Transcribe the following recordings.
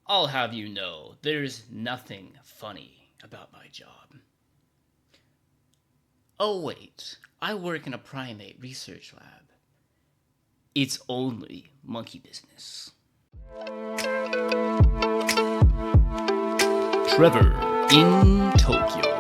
I'll have you know, there's nothing funny about my job. Oh, wait, I work in a primate research lab. It's only monkey business. Trevor in Tokyo.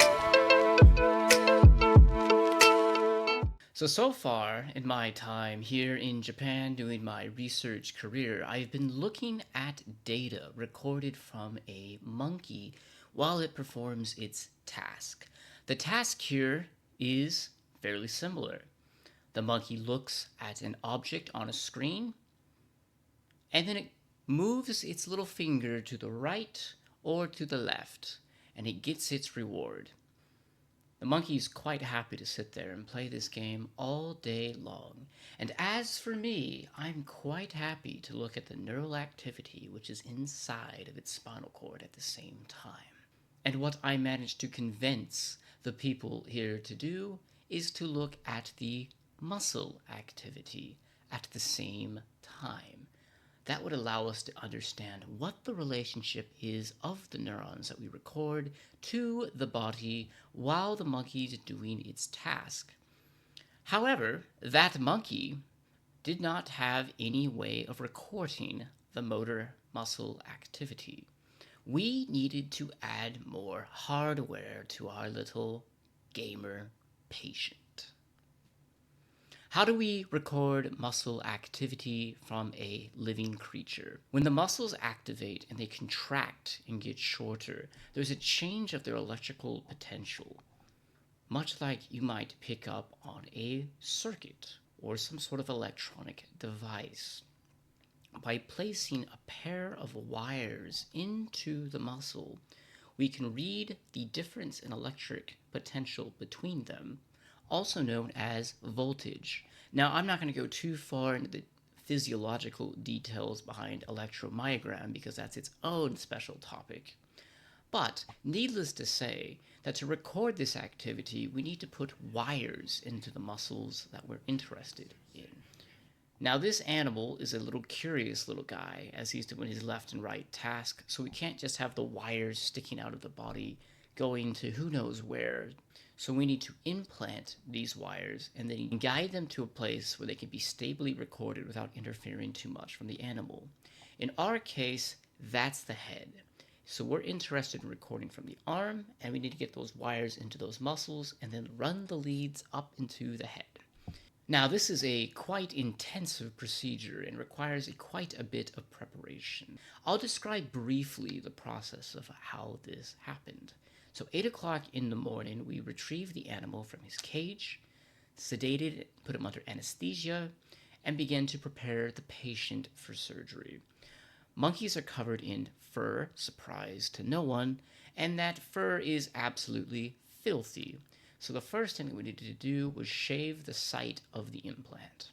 So far in my time here in Japan doing my research career, I've been looking at data recorded from a monkey while it performs its task. The task here is fairly similar. The monkey looks at an object on a screen, and then it moves its little finger to the right or to the left, and it gets its reward. The monkey's quite happy to sit there and play this game all day long. And as for me, I'm quite happy to look at the neural activity which is inside of its spinal cord at the same time. And what I managed to convince the people here to do is to look at the muscle activity at the same time. That would allow us to understand what the relationship is of the neurons that we record to the body while the monkey is doing its task. However, that monkey did not have any way of recording the motor muscle activity. We needed to add more hardware to our little gamer patient. How do we record muscle activity from a living creature? When the muscles activate and they contract and get shorter, there's a change of their electrical potential, much like you might pick up on a circuit or some sort of electronic device. By placing a pair of wires into the muscle, we can read the difference in electric potential between them, also known as voltage. Now, I'm not going to go too far into the physiological details behind electromyogram because that's its own special topic. But needless to say that to record this activity, we need to put wires into the muscles that we're interested in. Now, this animal is a little curious little guy as he's doing his left and right task, so we can't just have the wires sticking out of the body going to who knows where. So we need to implant these wires and then guide them to a place where they can be stably recorded without interfering too much from the animal. In our case, that's the head. So we're interested in recording from the arm, and we need to get those wires into those muscles and then run the leads up into the head. Now, this is a quite intensive procedure and requires quite a bit of preparation. I'll describe briefly the process of how this happened. So 8 o'clock in the morning, we retrieved the animal from his cage, sedated it, put him under anesthesia, and began to prepare the patient for surgery. Monkeys are covered in fur, surprise to no one, and that fur is absolutely filthy. So the first thing that we needed to do was shave the site of the implant.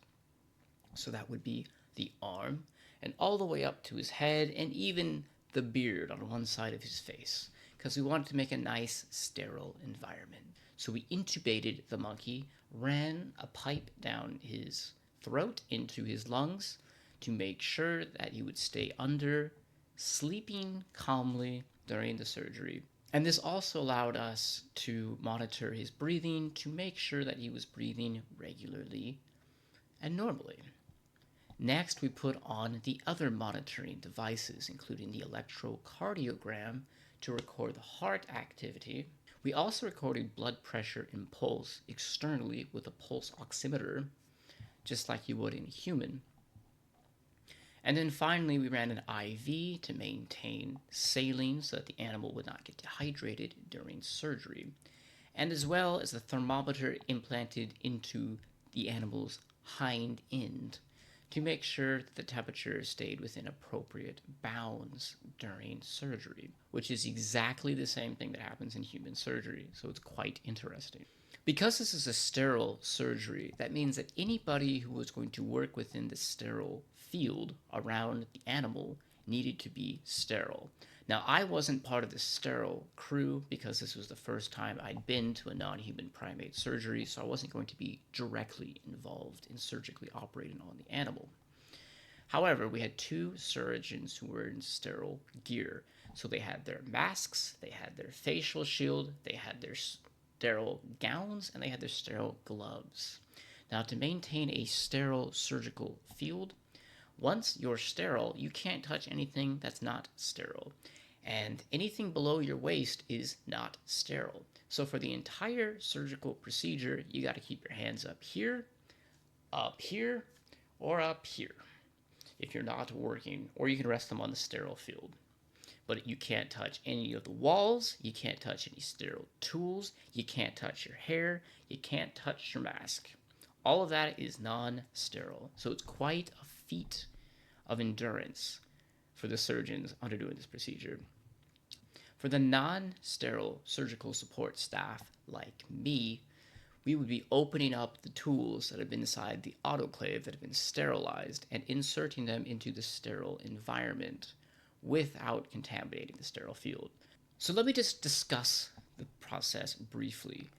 So that would be the arm, and all the way up to his head, and even the beard on one side of his face, because we wanted to make a nice, sterile environment. So we intubated the monkey, ran a pipe down his throat into his lungs to make sure that he would stay under, sleeping calmly during the surgery. And this also allowed us to monitor his breathing to make sure that he was breathing regularly and normally. Next, we put on the other monitoring devices, including the electrocardiogram to record the heart activity. We also recorded blood pressure and pulse externally with a pulse oximeter, just like you would in a human. And then finally, we ran an IV to maintain saline so that the animal would not get dehydrated during surgery, and as well as the thermometer implanted into the animal's hind end to make sure that the temperature stayed within appropriate bounds during surgery, which is exactly the same thing that happens in human surgery, so it's quite interesting. Because this is a sterile surgery, that means that anybody who was going to work within the sterile field around the animal needed to be sterile. Now, I wasn't part of the sterile crew because this was the first time I'd been to a non-human primate surgery, so I wasn't going to be directly involved in surgically operating on the animal. However, we had two surgeons who were in sterile gear. So they had their masks, they had their facial shield, they had their sterile gowns, and they had their sterile gloves. Now, to maintain a sterile surgical field, once you're sterile, you can't touch anything that's not sterile. And anything below your waist is not sterile. So for the entire surgical procedure, you got to keep your hands up here, or up here if you're not working, or you can rest them on the sterile field. But you can't touch any of the walls, you can't touch any sterile tools, you can't touch your hair, you can't touch your mask. All of that is non-sterile. So it's quite a feat of endurance for the surgeons undergoing this procedure. For the non-sterile surgical support staff like me, we would be opening up the tools that have been inside the autoclave that have been sterilized and inserting them into the sterile environment without contaminating the sterile field. So let me just discuss the process briefly.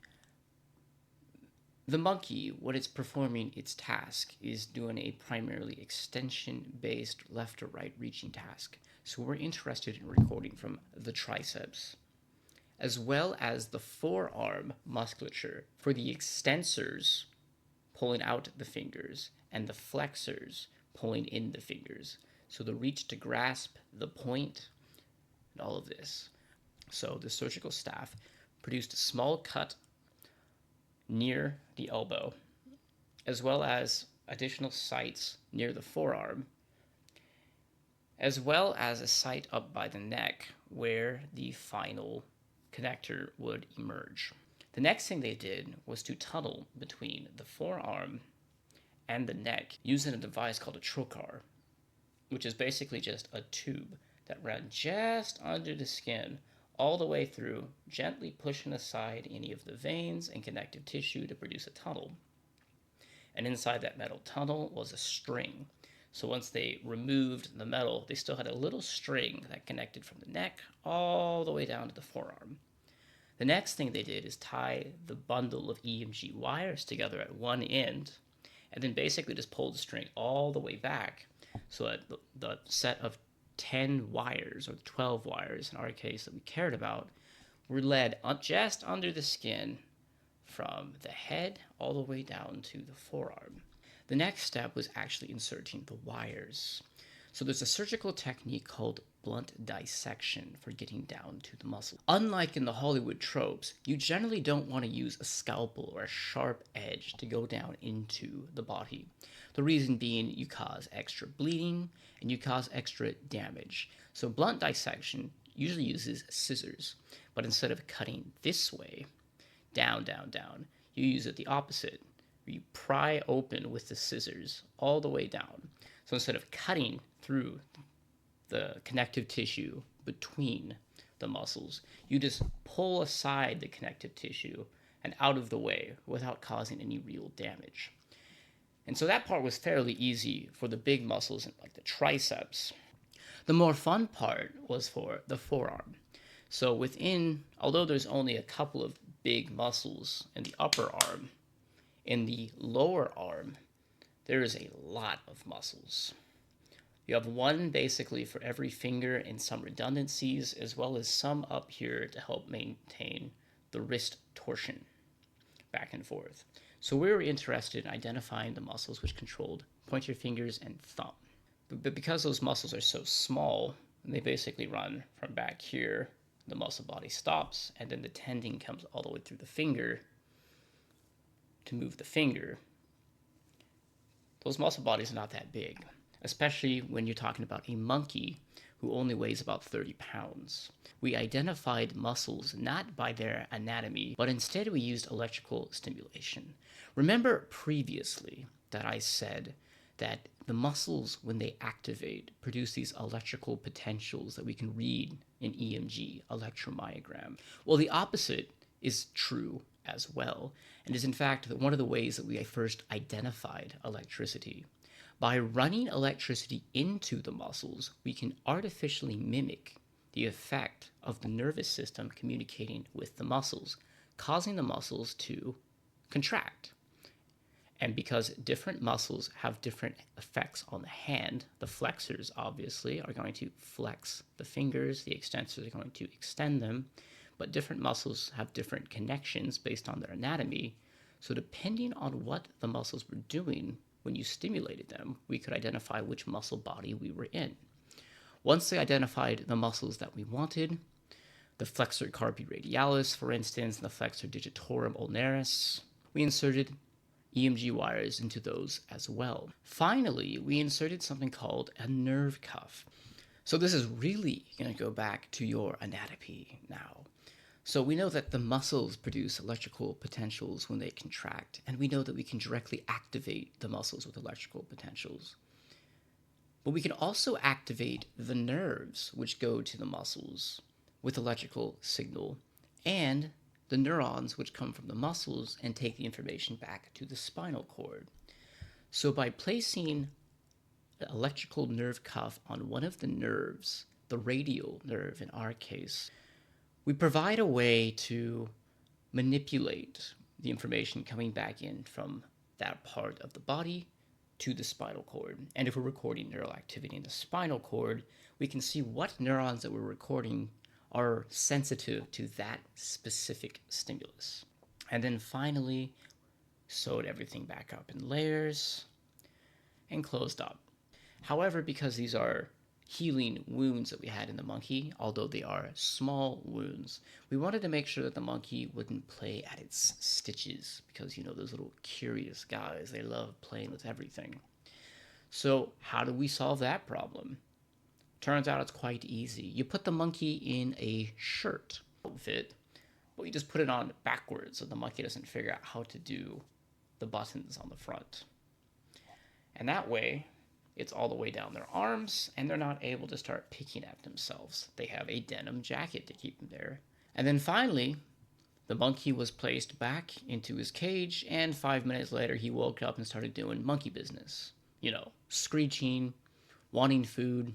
The monkey, when it's performing its task, is doing a primarily extension-based left to right reaching task. So we're interested in recording from the triceps, as well as the forearm musculature for the extensors pulling out the fingers and the flexors pulling in the fingers. So the reach to grasp, the point, and all of this. So the surgical staff produced a small cut near the elbow, as well as additional sites near the forearm, as well as a site up by the neck where the final connector would emerge. The next thing they did was to tunnel between the forearm and the neck using a device called a trocar, which is basically just a tube that ran just under the skin all the way through, gently pushing aside any of the veins and connective tissue to produce a tunnel. And inside that metal tunnel was a string. So once they removed the metal, they still had a little string that connected from the neck all the way down to the forearm. The next thing they did is tie the bundle of EMG wires together at one end, and then basically just pull the string all the way back so that the set of 10 wires, or 12 wires in our case that we cared about, were led just under the skin from the head all the way down to the forearm. The next step was actually inserting the wires. So there's a surgical technique called blunt dissection for getting down to the muscle. Unlike in the Hollywood tropes, you generally don't want to use a scalpel or a sharp edge to go down into the body. The reason being you cause extra bleeding and you cause extra damage. So blunt dissection usually uses scissors, but instead of cutting this way, down, you use it the opposite, where you pry open with the scissors all the way down. So instead of cutting through the connective tissue between the muscles, you just pull aside the connective tissue and out of the way without causing any real damage. And so that part was fairly easy for the big muscles like the triceps. The more fun part was for the forearm. So although there's only a couple of big muscles in the upper arm, in the lower arm, there is a lot of muscles. You have one basically for every finger and some redundancies, as well as some up here to help maintain the wrist torsion back and forth. So we were interested in identifying the muscles which controlled pointer fingers and thumb. But because those muscles are so small, they basically run from back here, the muscle body stops, and then the tendon comes all the way through the finger to move the finger. Those muscle bodies are not that big, especially when you're talking about a monkey who only weighs about 30 pounds. We identified muscles not by their anatomy, but instead we used electrical stimulation. Remember previously that I said that the muscles, when they activate, produce these electrical potentials that we can read in EMG, electromyogram. Well, the opposite is true as well, and is in fact one of the ways that we first identified electricity. By running electricity into the muscles, we can artificially mimic the effect of the nervous system communicating with the muscles, causing the muscles to contract. And because different muscles have different effects on the hand, the flexors obviously are going to flex the fingers, the extensors are going to extend them, but different muscles have different connections based on their anatomy. So depending on what the muscles were doing when you stimulated them, we could identify which muscle body we were in. Once they identified the muscles that we wanted, the flexor carpi radialis, for instance, and the flexor digitorum ulnaris, we inserted EMG wires into those as well. Finally, we inserted something called a nerve cuff. So this is really going to go back to your anatomy now. So we know that the muscles produce electrical potentials when they contract, and we know that we can directly activate the muscles with electrical potentials. But we can also activate the nerves which go to the muscles with electrical signal, and the neurons which come from the muscles and take the information back to the spinal cord. So by placing the electrical nerve cuff on one of the nerves, the radial nerve in our case, we provide a way to manipulate the information coming back in from that part of the body to the spinal cord. And if we're recording neural activity in the spinal cord, we can see what neurons that we're recording are sensitive to that specific stimulus. And then finally, sewed everything back up in layers and closed up. However, because these are healing wounds that we had in the monkey, although they are small wounds, we wanted to make sure that the monkey wouldn't play at its stitches, because you know those little curious guys, they love playing with everything. So how do we solve that problem? Turns out it's quite easy. You put the monkey in a shirt outfit, but you just put it on backwards so the monkey doesn't figure out how to do the buttons on the front. And that way, it's all the way down their arms, and they're not able to start picking at themselves. They have a denim jacket to keep them there. And then finally, the monkey was placed back into his cage, and 5 minutes later, he woke up and started doing monkey business. You know, screeching, wanting food,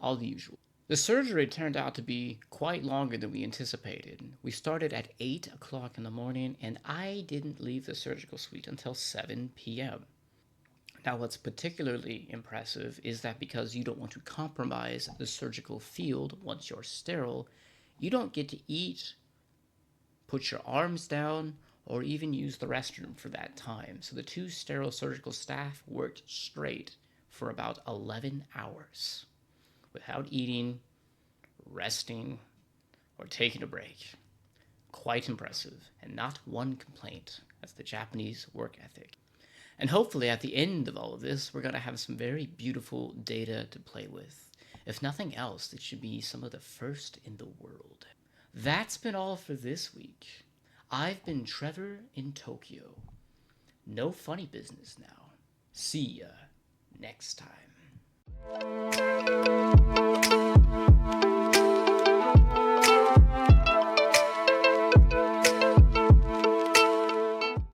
all the usual. The surgery turned out to be quite longer than we anticipated. We started at 8 o'clock in the morning, and I didn't leave the surgical suite until 7 p.m. Now, what's particularly impressive is that because you don't want to compromise the surgical field once you're sterile, you don't get to eat, put your arms down, or even use the restroom for that time. So the 2 sterile surgical staff worked straight for about 11 hours without eating, resting, or taking a break. Quite impressive, and not one complaint. That's the Japanese work ethic. And hopefully at the end of all of this, we're going to have some very beautiful data to play with. If nothing else, it should be some of the first in the world. That's been all for this week. I've been Trevor in Tokyo. No funny business now. See ya next time.